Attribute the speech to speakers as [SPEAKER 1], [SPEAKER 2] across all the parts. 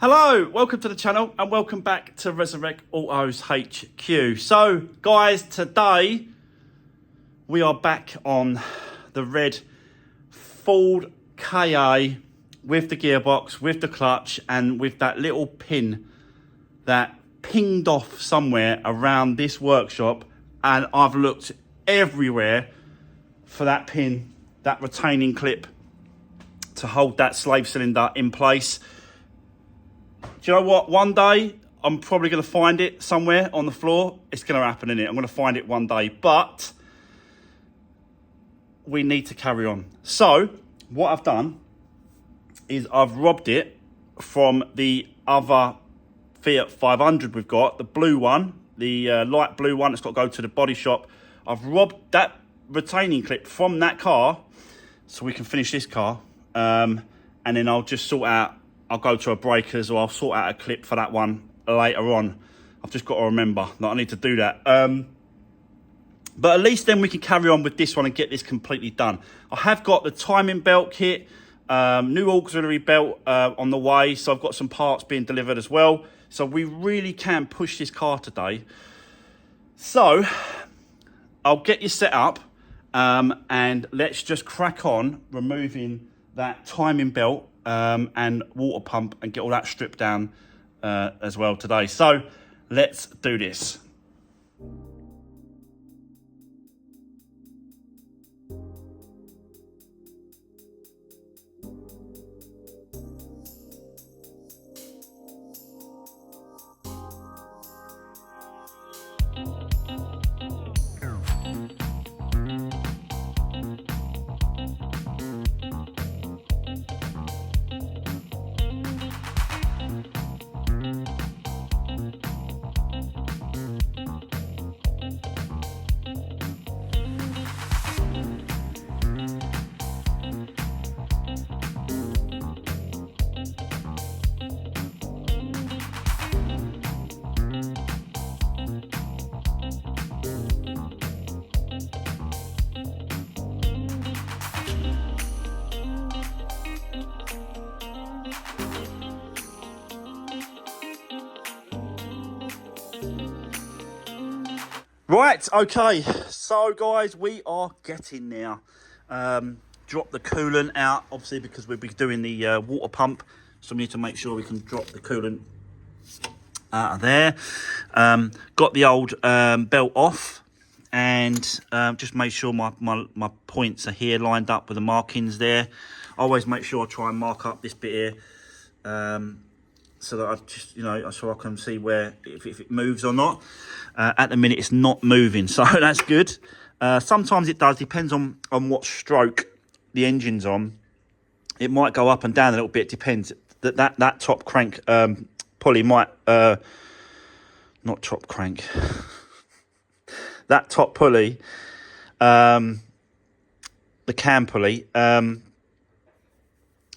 [SPEAKER 1] Hello, welcome to the channel and welcome back to Resurwreck Autos HQ. So guys, today we are back on the red Ford KA with the gearbox, with the clutch and with that little pin that pinged off somewhere around this workshop, and I've looked everywhere for that pin, that retaining clip to hold that slave cylinder in place. Do you know what? One day, I'm probably going to find it somewhere on the floor. It's going to happen, innit? I'm going to find it one day. But we need to carry on. So, what I've done is I've robbed it from the other Fiat 500 we've got. The blue one, the light blue one that's got to go to the body shop. I've robbed that retaining clip from that car so we can finish this car. And then I'll just sort out, I'll go to a breakers or I'll sort out a clip for that one later on. I've just got to remember that I need to do that. But at least then we can carry on with this one and get this completely done. I have got the timing belt kit, new auxiliary belt on the way. So I've got some parts being delivered as well. So we really can push this car today. So I'll get you set up and let's just crack on removing that timing belt and water pump and get all that stripped down as well today. So let's do this. Right, okay, so guys, we are getting there. Drop the coolant out, obviously, because we'll be doing the water pump. So we need to make sure we can drop the coolant out of there. Got the old belt off and just made sure my points are here lined up with the markings there. I always make sure I try and mark up this bit here. So that I just, you know, so I can see where, if it moves or not. At the minute, it's not moving, so that's good. Sometimes it does, depends on what stroke the engine's on. It might go up and down a little bit, depends. That top crank pulley might, not top crank. That top pulley, the cam pulley,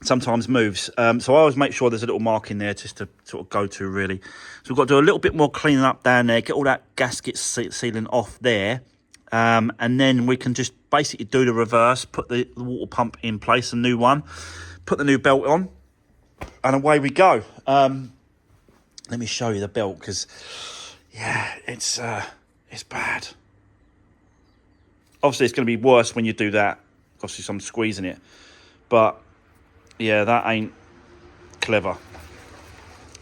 [SPEAKER 1] sometimes moves. So I always make sure there's a little mark in there just to sort of go to, really. So we've got to do a little bit more cleaning up down there, get all that gasket sealing off there. And then we can just basically do the reverse, put the water pump in place, a new one, put the new belt on, and away we go. Let me show you the belt, because, yeah, it's bad. Obviously, it's going to be worse when you do that. Obviously, so I'm squeezing it. But yeah, that ain't clever.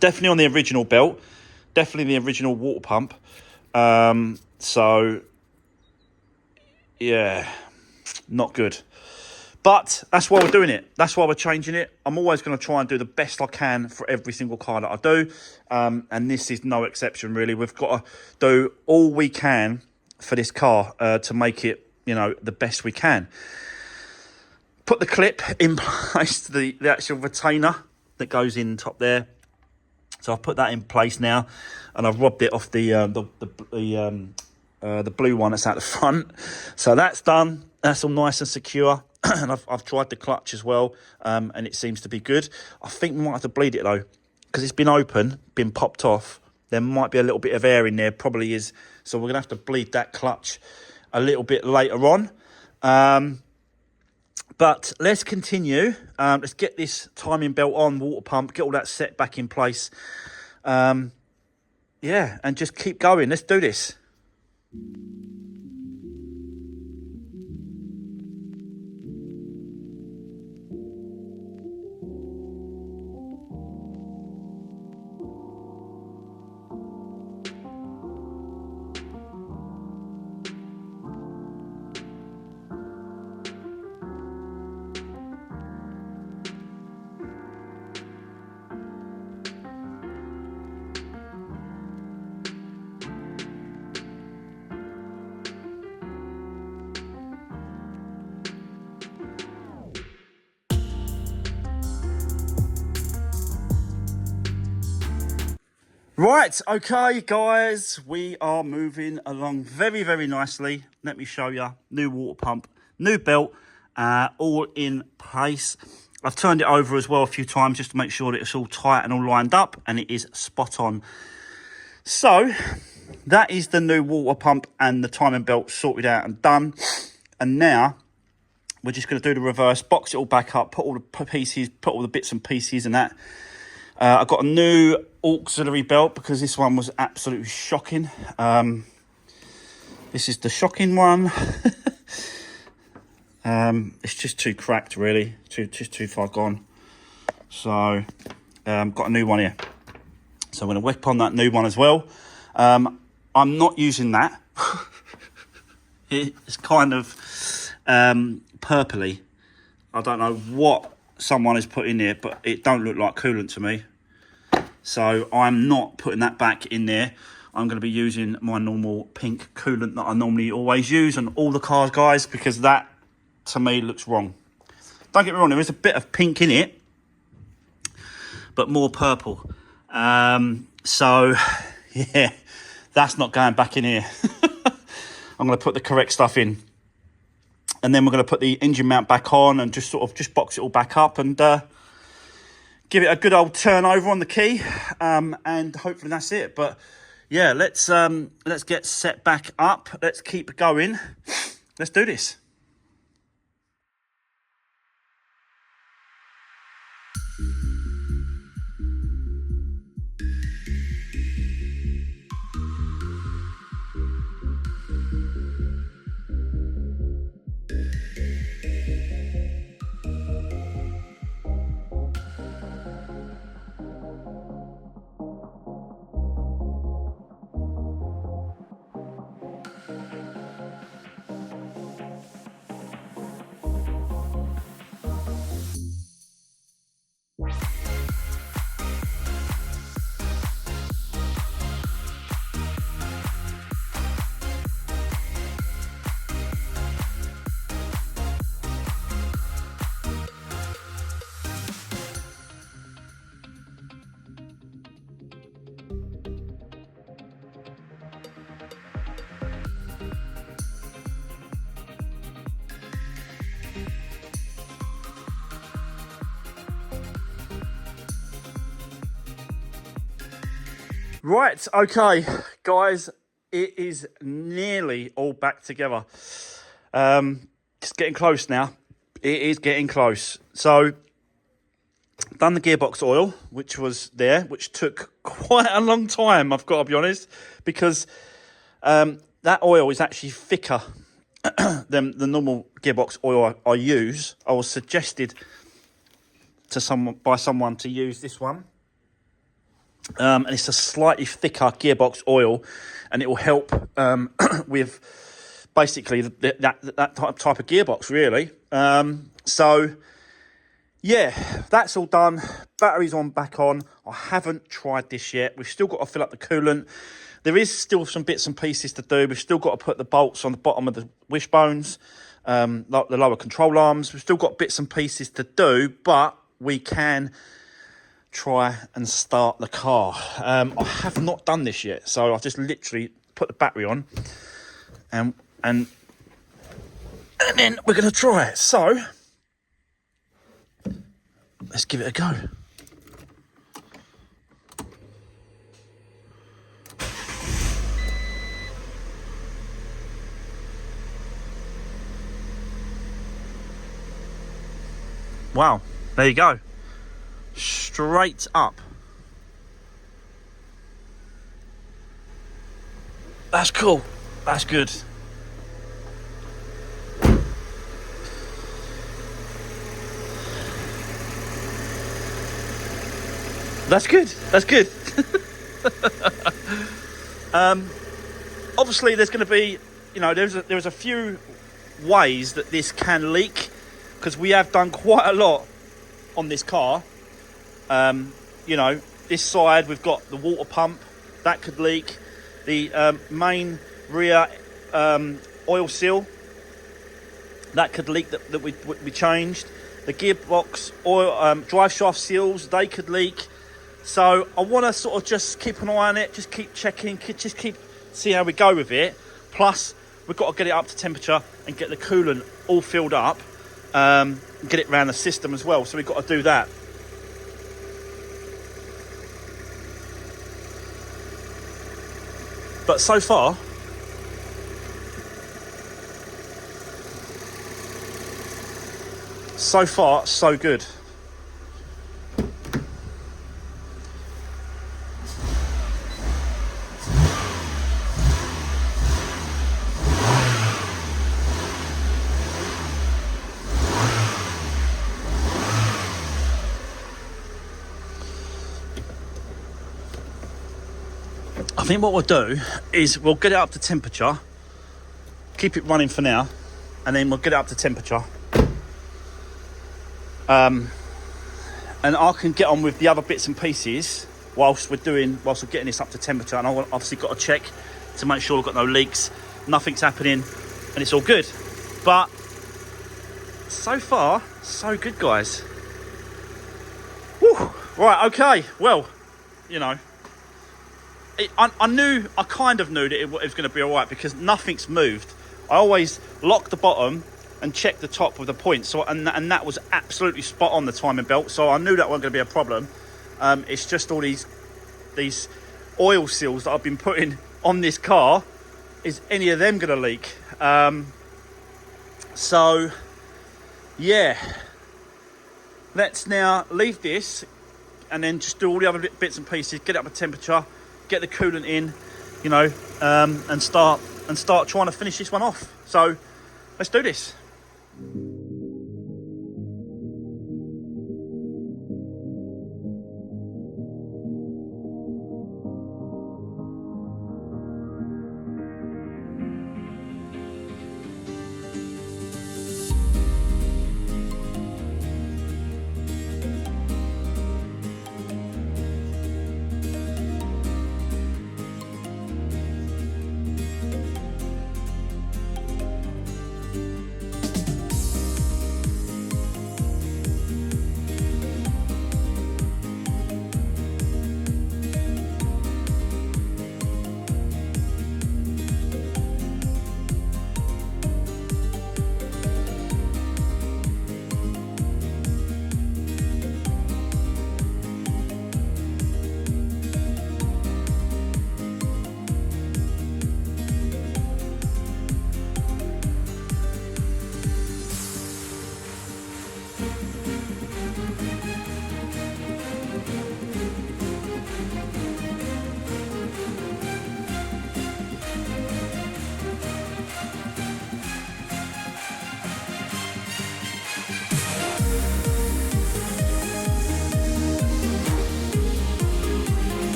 [SPEAKER 1] Definitely on the original belt. Definitely the original water pump. So, yeah, not good. But that's why we're doing it. That's why we're changing it. I'm always going to try and do the best I can for every single car that I do. And this is no exception, really. We've got to do all we can for this car to make it, you know, the best we can. Put the clip in place, the actual retainer that goes in top there. So I've put that in place now, and I've robbed it off the blue one that's out the front. So that's done. That's all nice and secure. And I've tried the clutch as well, and it seems to be good. I think we might have to bleed it though, because it's been open, been popped off. There might be a little bit of air in there, probably is. So we're gonna have to bleed that clutch a little bit later on. But let's continue. Let's get this timing belt on, water pump, get all that set back in place. Yeah, and just keep going. Let's do this. Right, okay, guys, we are moving along very, very nicely. Let me show you. New water pump, new belt, all in place. I've turned it over as well a few times just to make sure that it's all tight and all lined up, and it is spot on. So, that is the new water pump and the timing belt sorted out and done. And now, we're just going to do the reverse, box it all back up, put all the pieces, put all the bits and pieces and that. I've got a new auxiliary belt because this one was absolutely shocking. This is the shocking one. It's just too cracked, really. Just too far gone. So, got a new one here. So I'm going to whip on that new one as well. I'm not using that. It's kind of purpley. I don't know what someone has put in there, but it don't look like coolant to me. So I'm not putting that back in there. I'm going to be using my normal pink coolant that I normally always use on all the cars, guys, because that, to me, looks wrong. Don't get me wrong, there is a bit of pink in it, but more purple. So, yeah, that's not going back in here. I'm going to put the correct stuff in. And then we're going to put the engine mount back on and just sort of just box it all back up and give it a good old turn over on the key, and hopefully that's it. But yeah, let's get set back up. Let's keep going. Let's do this. Right, okay, guys, it is nearly all back together. It's getting close now. It is getting close. So, done the gearbox oil, which was there, which took quite a long time, I've got to be honest, because that oil is actually thicker than the normal gearbox oil I use. I was suggested to by someone to use this one. And it's a slightly thicker gearbox oil, and it will help with basically that type of gearbox, really. So, yeah, that's all done. Batteries on, back on. I haven't tried this yet. We've still got to fill up the coolant. There is still some bits and pieces to do. We've still got to put the bolts on the bottom of the wishbones, the lower control arms. We've still got bits and pieces to do, but we can try and start the car. I have not done this yet, so I've just literally put the battery on and then we're going to try it. So let's give it a go. Wow, there you go. Straight up. That's cool. That's good. That's good. That's good. Obviously, there's going to be, you know, there's a few ways that this can leak, because we have done quite a lot on this car. You know, this side we've got the water pump that could leak, the main rear oil seal that could leak, that we changed, the gearbox oil drive shaft seals, they could leak. So I want to sort of just keep an eye on it, just keep checking, just keep see how we go with it. Plus we've got to get it up to temperature and get the coolant all filled up, and get it around the system as well, so we've got to do that. But so far, so good. I think what we'll do is we'll get it up to temperature, keep it running for now, and then we'll get it up to temperature. And I can get on with the other bits and pieces whilst we're getting this up to temperature. And I've obviously got to check to make sure we've got no leaks, nothing's happening, and it's all good. But so far, so good, guys. Whew. Right, okay, well, you know, I kind of knew that it was going to be all right, because nothing's moved. I always lock the bottom and check the top with the point. So and that was absolutely spot on, the timing belt. So I knew that wasn't going to be a problem. It's just all these oil seals that I've been putting on this car. Is any of them going to leak? So yeah, let's now leave this and then just do all the other bits and pieces. Get it up to temperature, get the coolant in, you know, and start trying to finish this one off. So let's do this.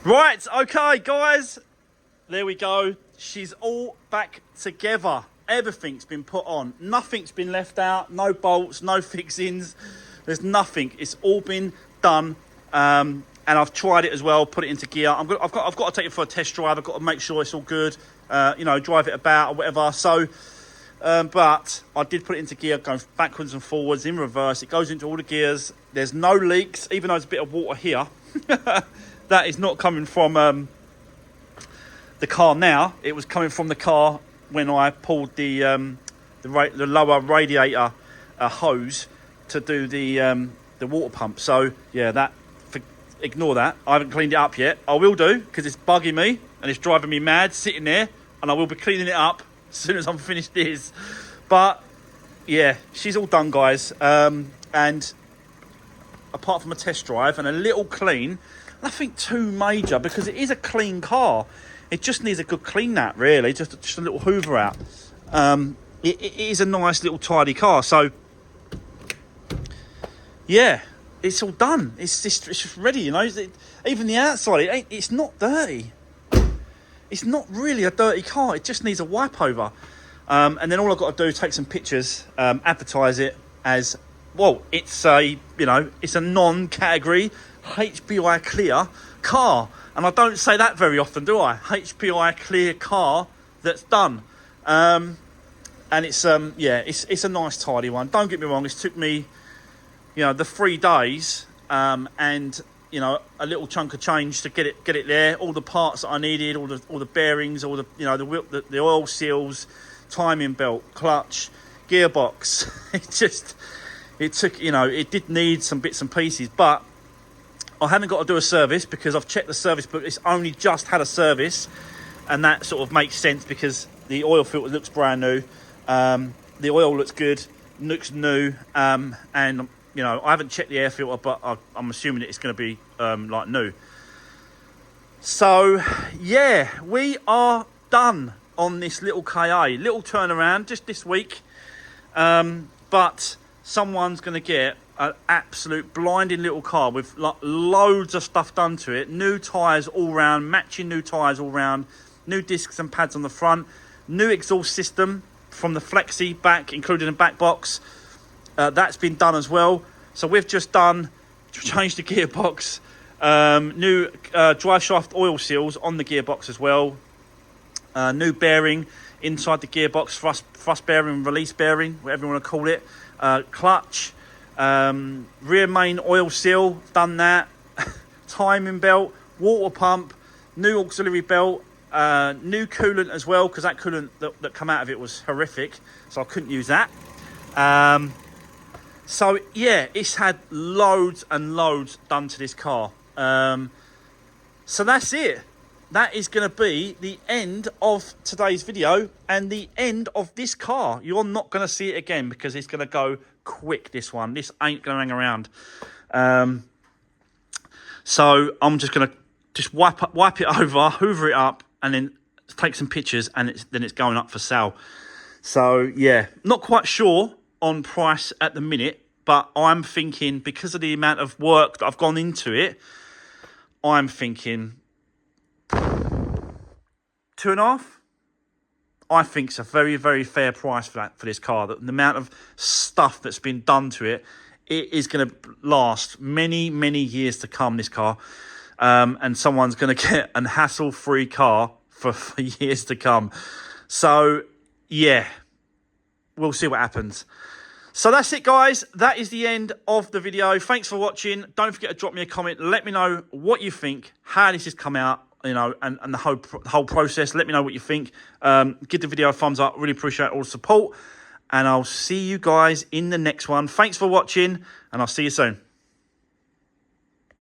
[SPEAKER 1] Right, okay, guys, there we go. She's all back together. Everything's been put on. Nothing's been left out. No bolts, no fixings. There's nothing. It's all been done. And I've tried it as well, put it into gear. I've got to take it for a test drive. I've got to make sure it's all good. You know, drive it about or whatever. So, but I did put it into gear, going backwards and forwards, in reverse. It goes into all the gears. There's no leaks, even though there's a bit of water here. That is not coming from the car now. It was coming from the car when I pulled the lower radiator hose to do the water pump. So yeah, ignore that. I haven't cleaned it up yet. I will do, because it's bugging me and it's driving me mad sitting there, and I will be cleaning it up soon as I'm finished this. But yeah, she's all done, guys. And apart from a test drive and a little clean, nothing too major because it is a clean car. It just needs a good clean that, really. Just a little hoover out. It is a nice little tidy car. So yeah, it's all done. It's just ready, you know. Even the outside, it's not dirty. It's not really a dirty car. It just needs a wipe over. And then all I've got to do is take some pictures, advertise it as, well, it's a non-category HPI clear car. And I don't say that very often, do I? HPI clear car that's done. And it's a nice tidy one. Don't get me wrong, it's took me, the 3 days, and a little chunk of change to get it there. All the parts that I needed, all the bearings, all the oil seals, timing belt, clutch, gearbox. It did need some bits and pieces, but I haven't got to do a service because I've checked the service book. It's only just had a service, and that sort of makes sense because the oil filter looks brand new. The oil looks good, looks new, and I haven't checked the air filter, but I'm assuming it's going to be like new. So yeah, we are done on this little KA. Little turnaround just this week, but someone's going to get an absolute blinding little car with like loads of stuff done to it. New tyres all round, matching new tyres all round, new discs and pads on the front, new exhaust system from the Flexi back, including the back box. That's been done as well. So we've just changed the gearbox, new drive shaft oil seals on the gearbox as well, new bearing inside the gearbox, thrust bearing, release bearing, whatever you want to call it, clutch, rear main oil seal, done that, timing belt, water pump, new auxiliary belt, new coolant as well, because that coolant that come out of it was horrific, so I couldn't use that. So yeah, it's had loads and loads done to this car. So that's it. That is going to be the end of today's video and the end of this car. You're not going to see it again because it's going to go quick, this one. This ain't going to hang around. So I'm just going to wipe it over, hoover it up, and then take some pictures, and then it's going up for sale. So yeah, not quite sure on price at the minute, but I'm thinking because of the amount of work that I've gone into it, I'm thinking 2.5. I think it's a very, very fair price for this car. The amount of stuff that's been done to it, it is going to last many, many years to come, this car. And someone's going to get a hassle-free car for years to come. So yeah, we'll see what happens. So that's it, guys. That is the end of the video. Thanks for watching. Don't forget to drop me a comment. Let me know what you think, how this has come out, and the whole process. Let me know what you think. Give the video a thumbs up. Really appreciate all the support. And I'll see you guys in the next one. Thanks for watching, and I'll see you soon.